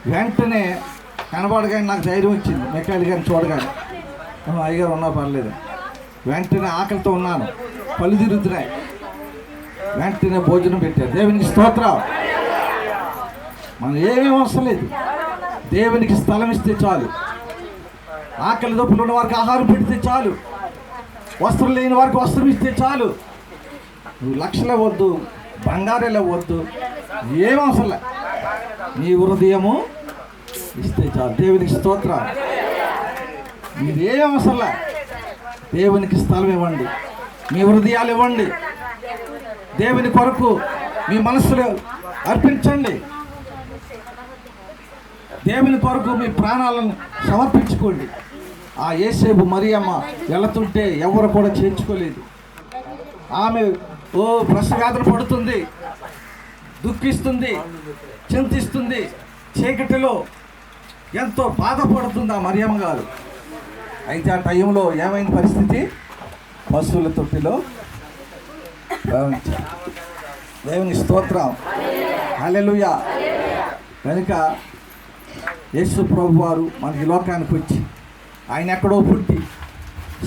వెంటనే కనబడగానే నాకు ధైర్యం వచ్చింది. మెకాయిల్ గారిని చూడగానే అయ్యగారు ఉన్నా పర్లేదు. వెంటనే ఆకలితో ఉన్నాను, పళ్ళు తిరుగుతున్నాయి. వెంటనే భోజనం పెట్టారు. దేవునికి స్తోత్రం. మనం ఏమేమి అవసరం లేదు, దేవునికి స్థలం ఇస్తే చాలు. ఆకలి దప్పులు ఉన్న వారికి ఆహారం పెడితే చాలు. వస్త్రం లేని వారికి వస్త్రం ఇస్తే చాలు. నువ్వు లక్షలు ఇవ్వద్దు, బంగారాలు ఇవ్వద్దు, ఏం అవసరం లే. నీ హృదయము ఇస్తే చాలు. దేవునికి స్తోత్రం. మీరు ఏం అవసరం లే, దేవునికి స్థలం ఇవ్వండి, మీ హృదయాలు ఇవ్వండి. దేవుని కొరకు మీ మనసులో అర్పించండి. దేవుని కొరకు మీ ప్రాణాలను సమర్పించుకోండి. ఆ యేసేపు మరియమ్మ వెళుతుంటే ఎవరు కూడా చేర్చుకోలేదు. ఆమె ప్రసవేదన పడుతుంది, దుఃఖిస్తుంది, చింతిస్తుంది, చీకటిలో ఎంతో బాధపడుతుంది ఆ మరియమ్మ గారు. అయితే ఆ టైంలో ఏమైంది పరిస్థితి? పశువుల తొట్టిలో దేవుని స్తోత్రం. హల్లెలూయా. కనుక యేసు ప్రభు వారు మనకి లోకానికి వచ్చి ఆయన ఎక్కడో పుట్టి,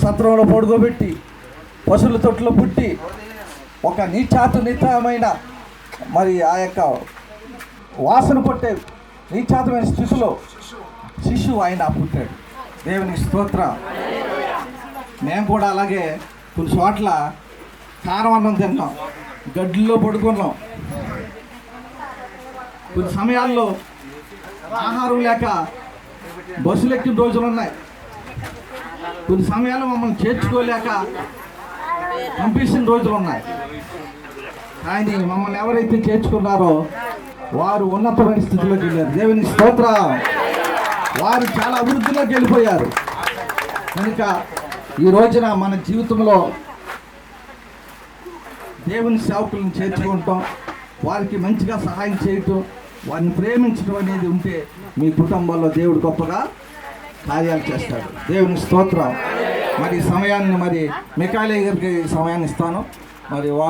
సత్రంలో పడుకోబెట్టి, పశువుల తొట్టులో పుట్టి, ఒక నీచాతునితమైన మరి ఆ యొక్క వాసన కొట్టే నీచాతమైన స్థితిలో శిశువు ఆయన పుట్టాడు. దేవునికి స్తోత్రం. మేము కూడా అలాగే కొన్ని చోట్ల కారం అన్నం తిన్నాం, గడ్డిలో పడుకున్నాం. కొన్ని సమయాల్లో ఆహారం లేక బస్సులు ఎక్కిన రోజులు ఉన్నాయి. కొన్ని సమయాల్లో మమ్మల్ని చేర్చుకోలేక పంపించిన రోజులు ఉన్నాయి. కానీ మమ్మల్ని ఎవరైతే చేర్చుకున్నారో వారు ఉన్నతమైన స్థితిలోకి వెళ్ళారు. దేవునికి స్తోత్రం. వారు చాలా అభివృద్ధిలోకి వెళ్ళిపోయారు. కనుక ఈ రోజున మన జీవితంలో దేవుని సేవకులను చేర్చుకుంటాం, వారికి మంచిగా సహాయం చేయటం, వారిని ప్రేమించడం అనేది ఉంటే మీ కుటుంబాల్లో దేవుడు గొప్పగా కార్యాలు చేస్తాడు. దేవుని స్తోత్రం. మరి సమయాన్ని మరి మెకాయిల్ గారికి సమయాన్ని ఇస్తాను. మరి